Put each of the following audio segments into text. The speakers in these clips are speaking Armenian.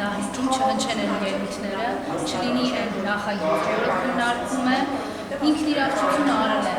դահլիճում չհնչեն են ելույթները, չլինի այն նախագիծը, որը քննարկվում է, ինքն իր աղջություն արել է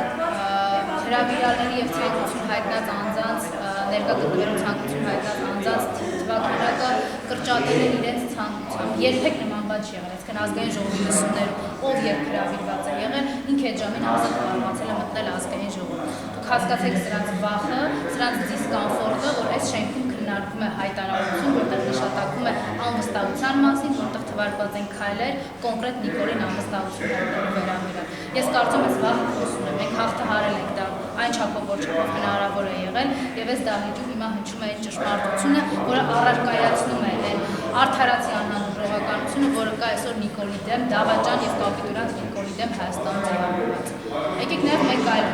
հրավիրալների և ցանկություն հայտնած անձանց, ներկա գտնվելու ցանկություն հայտնած անձանց թվականակը կրճատել են իրենց ցանկությամբ, երբեք նման բան չի եղել, այսինքն ազգային ժողովի լսումներում ով երբ հրավիրված է եղել, ինքը այդ ժամին ազատ կարողացել է մտնել ազգային ժողով։ Դուք հասկացեք սրանց վախը, սրանց դիսկոմֆորտը, որ այս շենքում քննարկվում է հայտարարություն, որտեղ նշանակում է անվստահության մասին, որտեղ թվարկված են քայլեր կոնկրետ Նիկոլին անվստահություն հայտնելու վերաբերյալ։ Ես կարծում եմ վախը խոսում եմ, մենք հաղթահարել ենք դա այն չափով, որ չափով հնարավոր է եղել, եւ այս դահլիճում հիմա հնչում է այն ճշմարտությունը, որը առարկայացնում է այն արդարացի անհանդուրժողականությունը, որը կա այսօր Նիկոլի դեմ, դավաճան եւ կապիտուլանտ Նիկոլի դեմ Հայաստանում ձևավորված։ Եկեք նաեւ մեկ այլ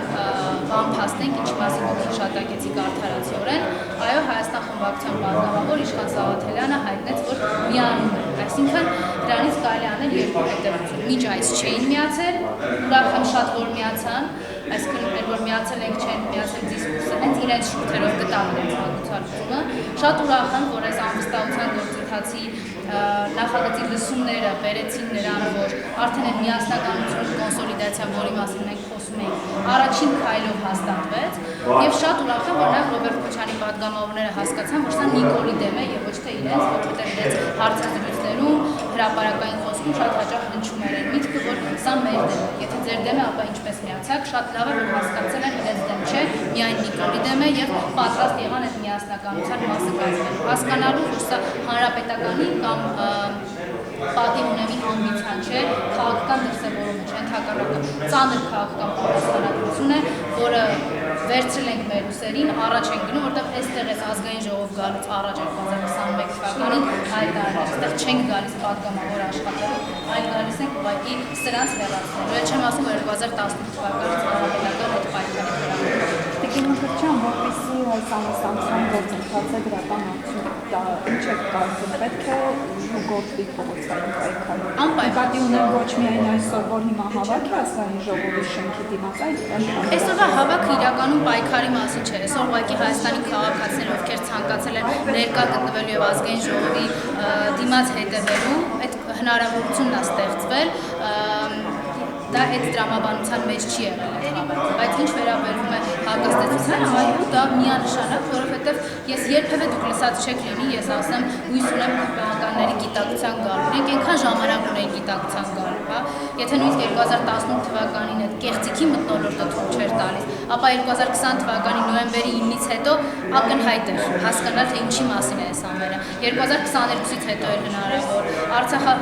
բան փաստենք, ինչի մասին դուք հիշատակեցիք արդարացիորեն, այո, Հայաստան խմբակցության պատգամավոր Իշխան Սաղաթելյանը հայտնեց, որ միանում է, այսինքն դրանից կարելի անել երկու հետևություն։ Մինչ այս չէին միացել, ուրախ եմ շատ որ միացան, այսինքն որ միացել ենք չեն միացել դիսկուրսը, հենց իրենց շուրթերով գտան իրենց հաղորդակցումը, շատ ուրախ եմ, որ այս անվստահության գործընթացի նախագծի լսումները բերեցին նրան, որ արդեն այդ միասնականություն կոնսոլիդացիա, որի մասին մենք խոսում ենք, առաջին քայլով հաստատվեց, եւ շատ ուրախ եմ, որ նաեւ Ռոբերտ Քոչարյանի պատգամավորները հասկացան, որ սա Նիկոլի դեմ է եւ ոչ թե իրենց, որովհետեւ իրենց հարցազրույցներում, հրապարակային խոսքում շատ հաճախ հնչում էր այն միտքը, որ սա մեր դեմ է, եթե ձեր դեմ է, ապա ինչպես միացաք, շատ լավ է, որ հասկացել են իրենց դեմ չէ, միայն Նիկոլի դեմ է եւ պատրաստ եղան այդ միասնականության մասը կազմել։ Հասկանալու, որ սա հանրապետականի կամ պատիվ ունենալի ամբիցիան չէ, քաղաքական դրսևորումը չէ, ընդհակառակը ծանր քաղաքական պատասխանատվություն է, որը վերցրել ենք մեր ուսերին, առաջ ենք գնում, որտեղ այստեղ էս ազգային ժողով գալուց առաջ 2021 թվականին հայտարարել, այստեղ չենք գալիս պատգամավոր աշխատելու, այլ գալիս ենք ուղղակի սրանց հեռացնելու։ Չեմ ասում, որ 2018 թվականից հանրապետական այդ պայքարի վերաբերյալ։ Տիկին Մկրտչյան, որպեսզի այս անվստահության գործընթացը դրական արդյունք տա, ինչ եք կարծում, պետք է գործվի փողոցային պայքարը։ Նկատի ունեմ ոչ միայն այսօր, որ հիմա հավաք է ազգային ժողովի շենքի դիմաց, այլ այսօրվա հավաքը իրականում պայքարի մասին չէ, այսօր ուղղակի Հայաստանի քաղաքացիներ, ովքեր ցանկացել են ներկա գտնվելու եւ ազգային ժողովի դիմաց հետևելու, այդ հնարավորությունն է ստեղծվել, դա այդ տրամաբանության մեջ չի եղել այդ հավաքը, բայց ինչ վերաբերվում է հակազդեցությանը, այո, դա միանշանակ, որովհետև ես երբևէ դուք լսած չեք լինի, ես ասեմ, հույս ունեմ քրիստոնյաների գիտակցության գալու, մենք այնքան ժամանակ ունենք գիտակցության գալու, հա, եթե նույնիսկ 2018 թվականին այդ կեղծիքի մթնոլորտը թույլ չէր տալիս, ապա 2020 թվականի նոյեմբերի 9-ից հետո ակնհայտ էր հասկանալ, թե ինչի մասին է այս ամենը, 2022-ից հետո էր հնարավոր, Արցախը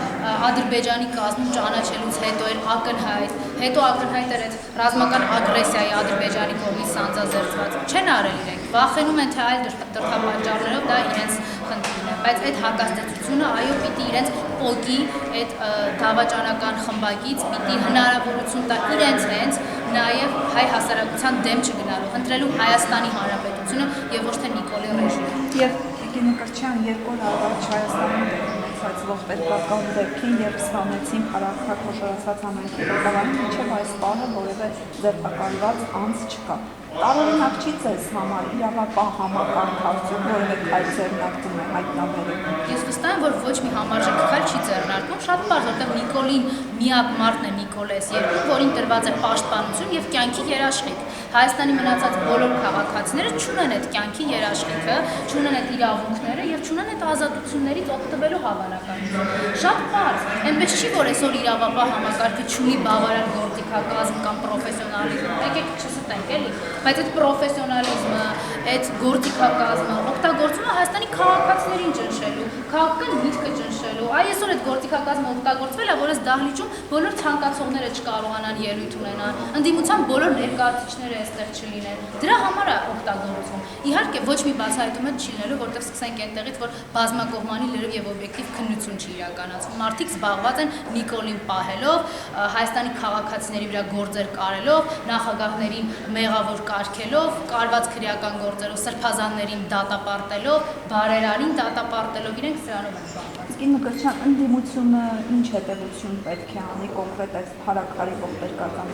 Ադրբեջանի կազմում ճանաչելուց հետո էր ակնհայտ, հետո ակնհայտ էր այդ ռազմական ագրեսիայի Ադրբեջանի կողմից սանձազերծված, չեն արել իրենք, վախենում են, թե այլ դրդապատճառներով դա իրենց խնդիրն է, բայց այդ հակազդեցությունը, այո, պիտի իրենց պոկի այդ դավաճանական խմբակից, պիտի հնարավորություն տա իրենց հենց նաև հայ հասարակության դեմ չգնալու, ընտրելու Հայաստանի Հանրապետությունը եւ ոչ թե Նիկոլի ռեժիմը։ Եվ Տիկին Մկրտչյան, 2 օր առաջ Հայաստանում ունեցած ողբերգական դեպքին, երբ սպանեցին փառաքրախոշորացած համայնքի ղեկավարին, մինչև այս պահը որևէ ձերբակալված անձ չկա։ Տարօրինակ չի ձեզ համար իրավապահ համակարգացում, որևէ քայլ ձեռնարկվում է հայտնաբերել։ Ես վստահ եմ, որ ոչ մի համարժեք քայլ չի ձեռնարկվում, շատ պարզ, որտեղ Նիկոլին միակ մարդն է Նիկոլես երկրում, որին տրված է պաշտպանություն եւ կյանքի երաշխիք։ Հայաստանի մնացած բոլոր քաղաքացիները չունեն այդ կյանքի երաշխիքը, չունեն այդ իրավունքները եւ չունեն այդ ազատություններից օգտվելու հավանականություն։ Շատ պարզ, այնպես չի, որ այսօր իրավապահ համակարգը չունի բավարար գործիքակազմ կամ պրոֆեսիոնալիզմ։ Եկեք չստենք էլի, բայց այդ պրոֆեսիոնալիզմը, այդ գործիքակազմը օգտագործվում է Հայաստանի քաղաքացիներին ճնշելու, քաղաքական միտքը ճնշելու։ Այ այսօր այդ գործիքակազմը օգտագործվել է, որ այս դահլիճում բոլոր ցանկացողները չկարողանան ելույթ ունենան, ընդդիմության բոլոր ներկայացուցիչները այստեղ չլինեն։ Դրա համար է օգտագործվում։ Իհարկե ոչ մի բացահայտում չի լինելու, որտեղ սկսենք այնտեղից, որ բազմակողմանի լրիվ եւ օբյեկտիվ քննություն չի իրականացվում։ Մարդիկ զբաղված են Նիկոլին պահելով, Հայաստանի քաղաքացիների վրա գործեր կարելով, նախագահներին մեղավոր կարգելով, կարված քրեական գործերով, սրբազաններին դատապարտելով, բարերարին դատապարտելով, իրենք սրանով են զբաղված։ Տիկին Մկրտչյան, ընդդիմությունը ինչ հետևություն պետք է անի կոնկրետ այս փառաքարի ողբերգական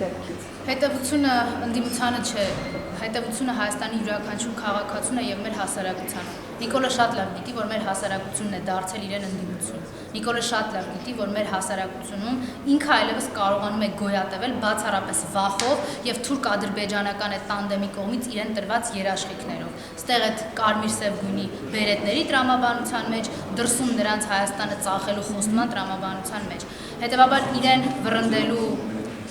դեպքից։ Հետևությունը ընդդիմությանը չէ, հետևությունը Հայաստանի յուրաքանչյուր քաղաքացուն է եւ մեր հասարակությանը։ Նիկոլը շատ լավ գիտի, որ մեր հասարակությունն է դարձել իրեն ընդդիմություն։ Նիկոլը շատ լավ գիտի, որ մեր հասարակությունում ինքը այլևս կարողանում է գոյատևել բացառապես վախով եւ թուրք-ադրբեջանական այդ տանդեմի կողմից իրեն տրված երաշխիքներով։ Ստեղ այդ կարմիր-սև գույնի բերետների տրամաբանության մեջ, դրսում նրանց Հայաստանը ծախելու խոստման տրամաբանության մեջ։ Հետևաբար իրեն վռնդելու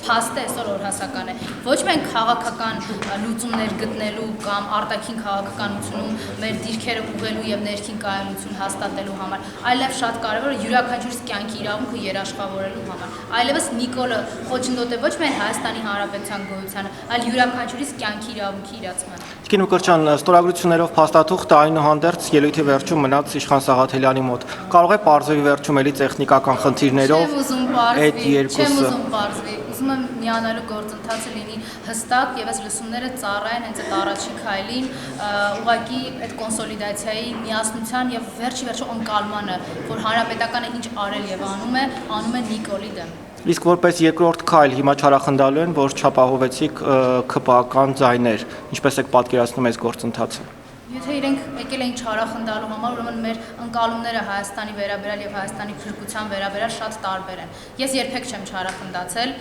փաստը այսօր օրհասական է։ Ոչ միայն քաղաքական լուծումներ գտնելու կամ արտաքին քաղաքականությունում մեր դիրքերը ուղղելու եւ ներքին կայունություն հաստատելու համար, այլև շատ կարեւոր է յուրաքանչյուրիս կյանքի իրավունքը երաշխավորելու համար։ Այլևս Նիկոլը խոչընդոտ է ոչ միայն Հայաստանի Հանրապետության գոյությանը, այլ յուրաքանչյուրիս կյանքի իրավունքի իրացմանը։ Տիկին Մկրտչյան, ստորագրություններով փաստաթուղթը այնուհանդերձ ելույթի վերջում մնաց Իշխան Սաղաթելյանի մոտ։ Կարող է պարզվի վերջում էլի տեխնիկական խնդիրներով այդ երկուսը։ Ուզում եմ միանալու գործընթացը լինի հստակ եւ այս լսումները ծառայեն հենց այդ առաջին քայլին, ուղղակի այդ կոնսոլիդացիայի միասնության եւ վերջի ընկալմանը, որ հանրապետականը ինչ արել եւ անում է Նիկոլի դեմ։ Իսկ որպես երկրորդ քայլ հիմա չարախնդալու են, որ չապահովեցիք ՔՊԱ-ական ձայներ, ինչպես եք պատկերացնում այս գործընթացը։ Եթե իրենք եկել էին չարախնդալու համար, ուրեմն մեր ընկալումները Հայաստանի վերաբերյալ եւ Հայաստանի փրկության վերաբերյալ շատ տարբեր են։ Ես երբեք չեմ չարախնդացել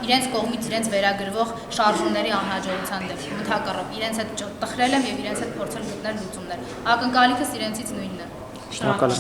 իրենց կողմից իրենց վերագրվող շարժումների անհաջողության դեմ։ Ընդհակառակ, իրենց հետ տխրել եմ եւ իրենց հետ փորձել գտնել լուծումներ։ Ակնկալիքս իրենցից նույնն է։ Շնորհակալ եմ։